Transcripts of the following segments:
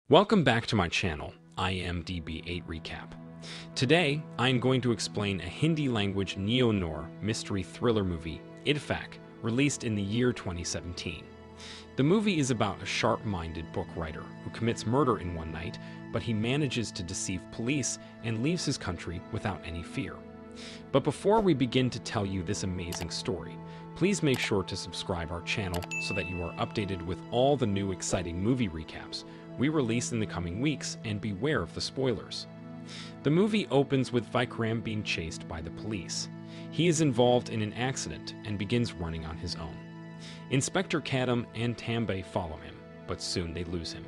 Welcome back to my channel, IMDb8 Recap. Today, I am going to explain a Hindi-language neo-noir mystery thriller movie, Ittefaq, released in the year 2017. The movie is about a sharp-minded book writer who commits murder in one night, but he manages to deceive police and leaves his country without any fear. But before we begin to tell you this amazing story, please make sure to subscribe our channel so that you are updated with all the new exciting movie recaps we release in the coming weeks, and beware of the spoilers. The movie opens with Vikram being chased by the police. He is involved in an accident and begins running on his own. Inspector Kadam and Tambay follow him, but soon they lose him.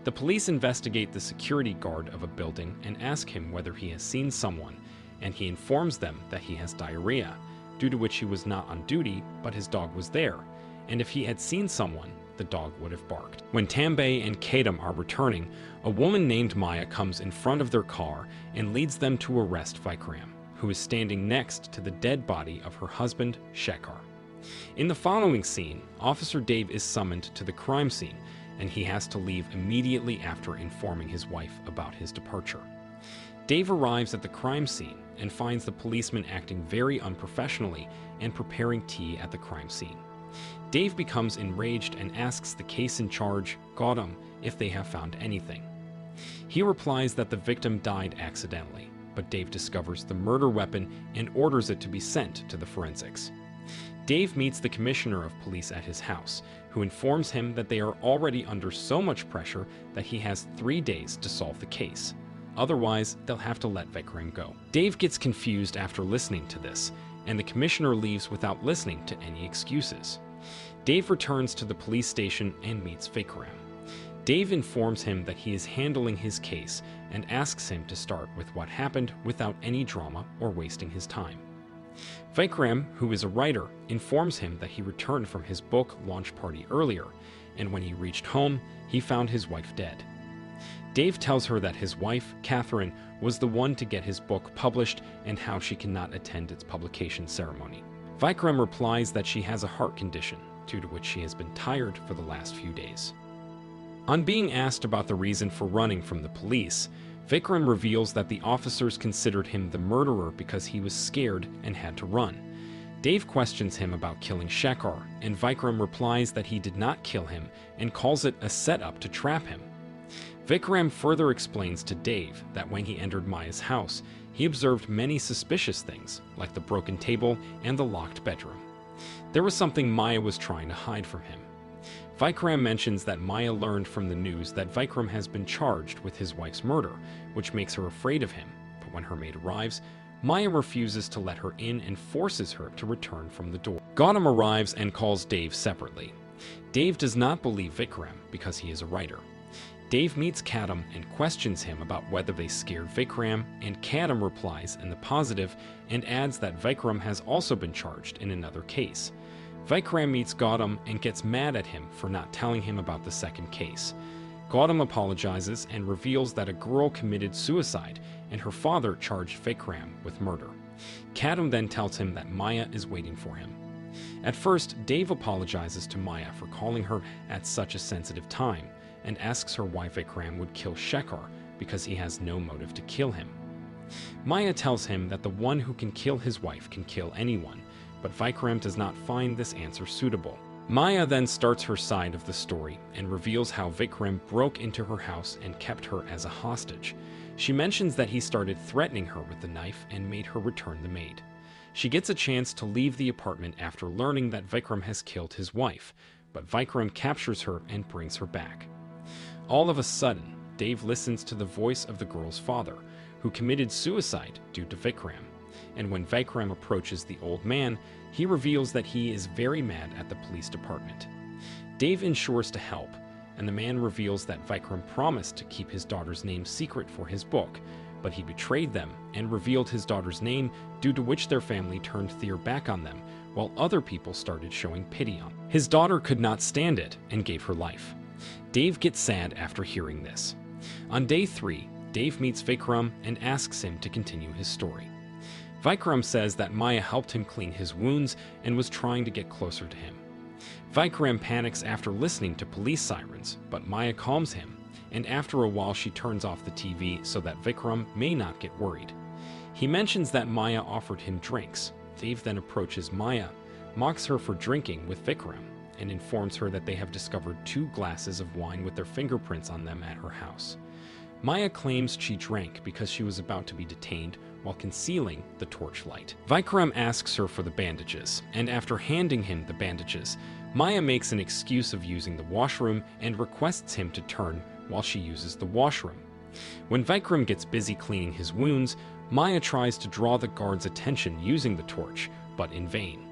The police investigate the security guard of a building and ask him whether he has seen someone, and he informs them that he has diarrhea, due to which he was not on duty, but his dog was there, and if he had seen someone, the dog would have barked. When Tambay and Kadam are returning, a woman named Maya comes in front of their car and leads them to arrest Vikram, who is standing next to the dead body of her husband, Shekhar. In the following scene, Officer Dave is summoned to the crime scene, and he has to leave immediately after informing his wife about his departure. Dave arrives at the crime scene and finds the policeman acting very unprofessionally and preparing tea at the crime scene. Dave becomes enraged and asks the case in charge, Gautam, if they have found anything. He replies that the victim died accidentally, but Dave discovers the murder weapon and orders it to be sent to the forensics. Dave meets the commissioner of police at his house, who informs him that they are already under so much pressure that he has 3 days to solve the case. Otherwise, they'll have to let Vikram go. Dave gets confused after listening to this, and the commissioner leaves without listening to any excuses. Dave returns to the police station and meets Vikram. Dave informs him that he is handling his case and asks him to start with what happened without any drama or wasting his time. Vikram, who is a writer, informs him that he returned from his book launch party earlier, and when he reached home, he found his wife dead. Dave tells her that his wife, Catherine, was the one to get his book published and how she cannot attend its publication ceremony. Vikram replies that she has a heart condition, due to which she has been tired for the last few days. On being asked about the reason for running from the police, Vikram reveals that the officers considered him the murderer because he was scared and had to run. Dave questions him about killing Shekhar, and Vikram replies that he did not kill him and calls it a setup to trap him. Vikram further explains to Dave that when he entered Maya's house, he observed many suspicious things, like the broken table and the locked bedroom. There was something Maya was trying to hide from him. Vikram mentions that Maya learned from the news that Vikram has been charged with his wife's murder, which makes her afraid of him, but when her maid arrives, Maya refuses to let her in and forces her to return from the door. Gautam arrives and calls Dave separately. Dave does not believe Vikram because he is a writer. Dave meets Kadam and questions him about whether they scared Vikram, and Kadam replies in the positive and adds that Vikram has also been charged in another case. Vikram meets Gautam and gets mad at him for not telling him about the second case. Gautam apologizes and reveals that a girl committed suicide and her father charged Vikram with murder. Kadam then tells him that Maya is waiting for him. At first, Dave apologizes to Maya for calling her at such a sensitive time, and asks her why Vikram would kill Shekhar because he has no motive to kill him. Maya tells him that the one who can kill his wife can kill anyone, but Vikram does not find this answer suitable. Maya then starts her side of the story and reveals how Vikram broke into her house and kept her as a hostage. She mentions that he started threatening her with the knife and made her return the maid. She gets a chance to leave the apartment after learning that Vikram has killed his wife, but Vikram captures her and brings her back. All of a sudden, Dave listens to the voice of the girl's father, who committed suicide due to Vikram, and when Vikram approaches the old man, he reveals that he is very mad at the police department. Dave ensures to help, and the man reveals that Vikram promised to keep his daughter's name secret for his book, but he betrayed them and revealed his daughter's name, due to which their family turned their back on them, while other people started showing pity on them. His daughter could not stand it and gave her life. Dave gets sad after hearing this. On day 3, Dave meets Vikram and asks him to continue his story. Vikram says that Maya helped him clean his wounds and was trying to get closer to him. Vikram panics after listening to police sirens, but Maya calms him and after a while she turns off the TV so that Vikram may not get worried. He mentions that Maya offered him drinks. Dave then approaches Maya, mocks her for drinking with Vikram, and informs her that they have discovered 2 glasses of wine with their fingerprints on them at her house. Maya claims she drank because she was about to be detained while concealing the torchlight. Vikram asks her for the bandages, and after handing him the bandages, Maya makes an excuse of using the washroom and requests him to turn while she uses the washroom. When Vikram gets busy cleaning his wounds, Maya tries to draw the guard's attention using the torch, but in vain.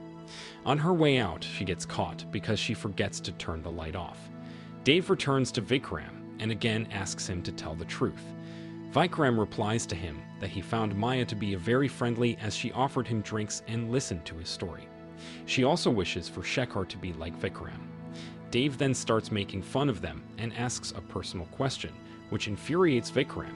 On her way out, she gets caught because she forgets to turn the light off. Dave returns to Vikram and again asks him to tell the truth. Vikram replies to him that he found Maya to be very friendly as she offered him drinks and listened to his story. She also wishes for Shekhar to be like Vikram. Dave then starts making fun of them and asks a personal question, which infuriates Vikram,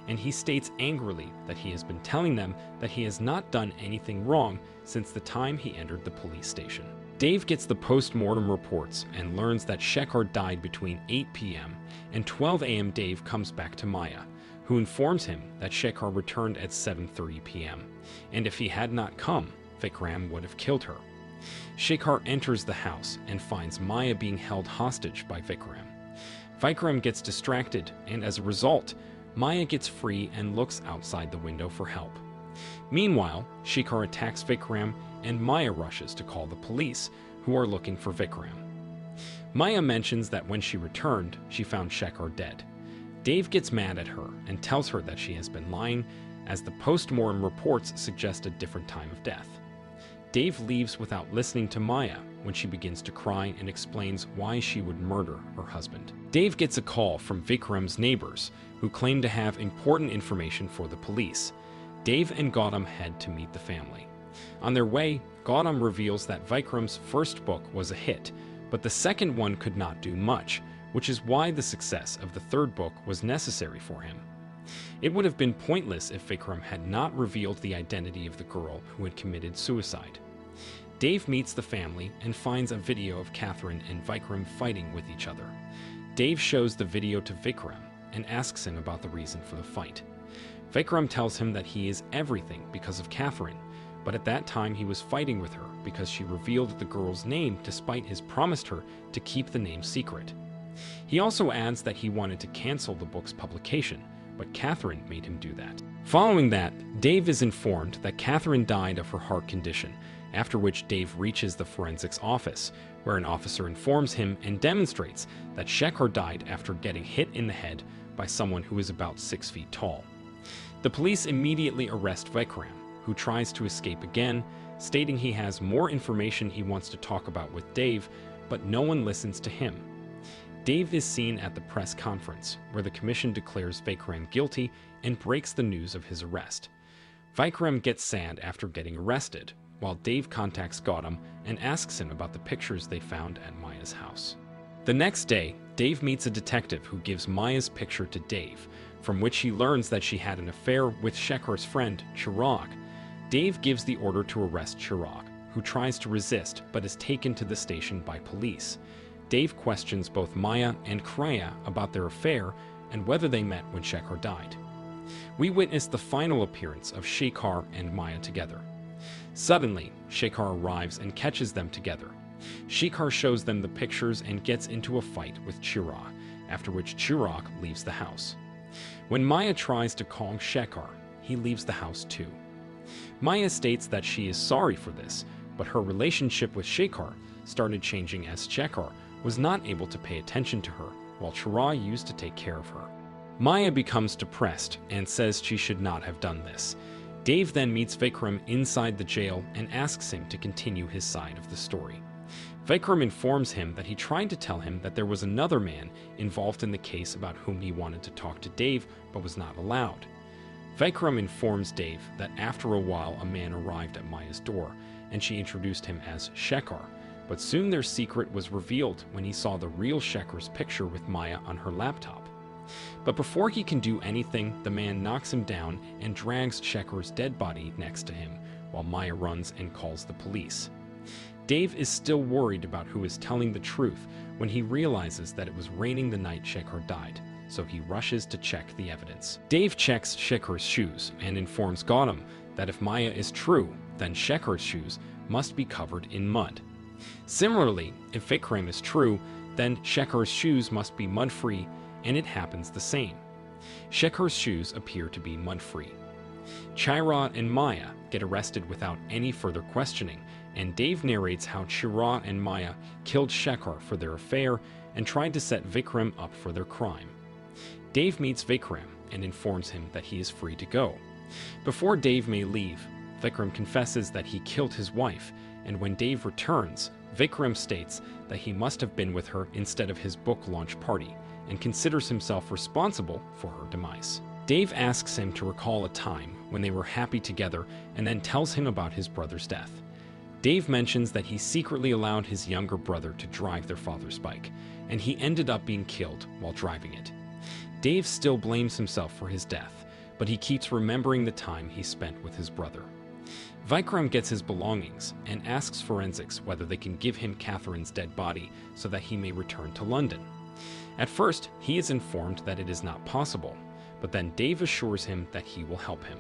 and he states angrily that he has been telling them that he has not done anything wrong since the time he entered the police station. Dave gets the post-mortem reports and learns that Shekhar died between 8 p.m. and 12 a.m. Dave comes back to Maya, who informs him that Shekhar returned at 7:30 p.m., and if he had not come, Vikram would have killed her. Shekhar enters the house and finds Maya being held hostage by Vikram. Vikram gets distracted, and as a result, Maya gets free and looks outside the window for help. Meanwhile, Shekhar attacks Vikram, and Maya rushes to call the police, who are looking for Vikram. Maya mentions that when she returned, she found Shekhar dead. Dave gets mad at her and tells her that she has been lying, as the post-mortem reports suggest a different time of death. Dave leaves without listening to Maya when she begins to cry and explains why she would murder her husband. Dave gets a call from Vikram's neighbors, who claim to have important information for the police. Dave and Gautam head to meet the family. On their way, Gautam reveals that Vikram's first book was a hit, but the second one could not do much, which is why the success of the third book was necessary for him. It would have been pointless if Vikram had not revealed the identity of the girl who had committed suicide. Dave meets the family and finds a video of Catherine and Vikram fighting with each other. Dave shows the video to Vikram and asks him about the reason for the fight. Vikram tells him that he is everything because of Catherine, but at that time he was fighting with her because she revealed the girl's name despite his promised her to keep the name secret. He also adds that he wanted to cancel the book's publication, but Catherine made him do that. Following that, Dave is informed that Catherine died of her heart condition, after which Dave reaches the forensics office, where an officer informs him and demonstrates that Shekhar died after getting hit in the head by someone who is about 6 feet tall. The police immediately arrest Vikram, who tries to escape again, stating he has more information he wants to talk about with Dave, but no one listens to him. Dave is seen at the press conference, where the commission declares Vikram guilty and breaks the news of his arrest. Vikram gets sad after getting arrested, while Dave contacts Gautam and asks him about the pictures they found at Maya's house. The next day, Dave meets a detective who gives Maya's picture to Dave, from which he learns that she had an affair with Shekhar's friend, Chirag. Dave gives the order to arrest Chirag, who tries to resist but is taken to the station by police. Dave questions both Maya and Kriya about their affair and whether they met when Shekhar died. We witness the final appearance of Shekhar and Maya together. Suddenly, Shekhar arrives and catches them together. Shekhar shows them the pictures and gets into a fight with Chirag, after which Chirag leaves the house. When Maya tries to call Shekhar, he leaves the house too. Maya states that she is sorry for this, but her relationship with Shekhar started changing as Shekhar was not able to pay attention to her, while Chirag used to take care of her. Maya becomes depressed and says she should not have done this. Dave then meets Vikram inside the jail and asks him to continue his side of the story. Vikram informs him that he tried to tell him that there was another man involved in the case about whom he wanted to talk to Dave but was not allowed. Vikram informs Dave that after a while a man arrived at Maya's door, and she introduced him as Shekhar, but soon their secret was revealed when he saw the real Shekhar's picture with Maya on her laptop. But before he can do anything, the man knocks him down and drags Shekhar's dead body next to him, while Maya runs and calls the police. Dave is still worried about who is telling the truth when he realizes that it was raining the night Shekhar died, so he rushes to check the evidence. Dave checks Shekhar's shoes and informs Gautam that if Maya is true, then Shekhar's shoes must be covered in mud. Similarly, if Vikram is true, then Shekhar's shoes must be mud-free, and it happens the same. Shekhar's shoes appear to be mud-free. Chirag and Maya get arrested without any further questioning, and Dave narrates how Chirag and Maya killed Shekhar for their affair and tried to set Vikram up for their crime. Dave meets Vikram and informs him that he is free to go. Before Dave may leave, Vikram confesses that he killed his wife, and when Dave returns, Vikram states that he must have been with her instead of his book launch party, and considers himself responsible for her demise. Dave asks him to recall a time when they were happy together and then tells him about his brother's death. Dave mentions that he secretly allowed his younger brother to drive their father's bike, and he ended up being killed while driving it. Dave still blames himself for his death, but he keeps remembering the time he spent with his brother. Vikram gets his belongings and asks forensics whether they can give him Catherine's dead body so that he may return to London. At first, he is informed that it is not possible, but then Dave assures him that he will help him.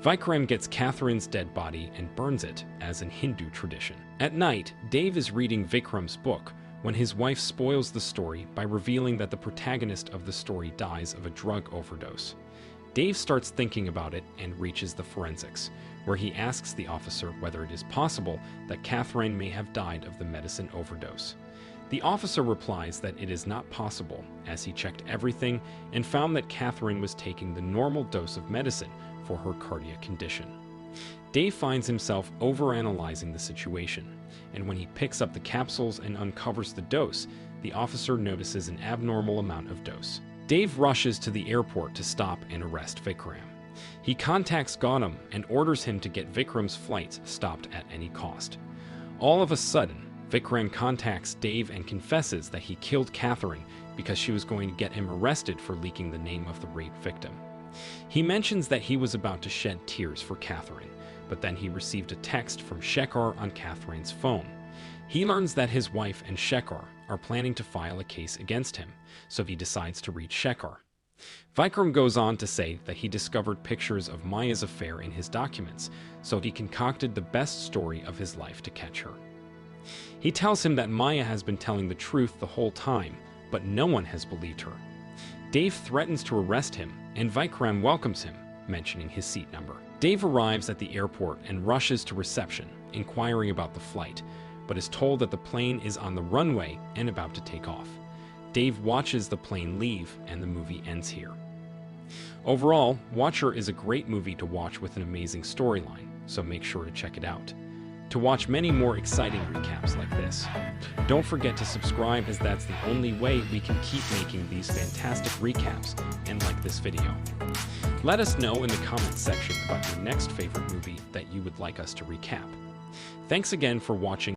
Vikram gets Catherine's dead body and burns it, as in Hindu tradition. At night, Dave is reading Vikram's book when his wife spoils the story by revealing that the protagonist of the story dies of a drug overdose. Dave starts thinking about it and reaches the forensics, where he asks the officer whether it is possible that Catherine may have died of the medicine overdose. The officer replies that it is not possible, as he checked everything and found that Catherine was taking the normal dose of medicine for her cardiac condition. Dave finds himself overanalyzing the situation, and when he picks up the capsules and uncovers the dose, the officer notices an abnormal amount of dose. Dave rushes to the airport to stop and arrest Vikram. He contacts Gautam and orders him to get Vikram's flights stopped at any cost. All of a sudden, Vikram contacts Dave and confesses that he killed Catherine because she was going to get him arrested for leaking the name of the rape victim. He mentions that he was about to shed tears for Catherine, but then he received a text from Shekhar on Catherine's phone. He learns that his wife and Shekhar are planning to file a case against him, so he decides to reach Shekhar. Vikram goes on to say that he discovered pictures of Maya's affair in his documents, so he concocted the best story of his life to catch her. He tells him that Maya has been telling the truth the whole time, but no one has believed her. Dave threatens to arrest him, and Vikram welcomes him, mentioning his seat number. Dave arrives at the airport and rushes to reception, inquiring about the flight, but is told that the plane is on the runway and about to take off. Dave watches the plane leave, and the movie ends here. Overall, Watcher is a great movie to watch with an amazing storyline, so make sure to check it out. To watch many more exciting recaps like this, don't forget to subscribe, as that's the only way we can keep making these fantastic recaps, and like this video. Let us know in the comments section about your next favorite movie that you would like us to recap. Thanks again for watching.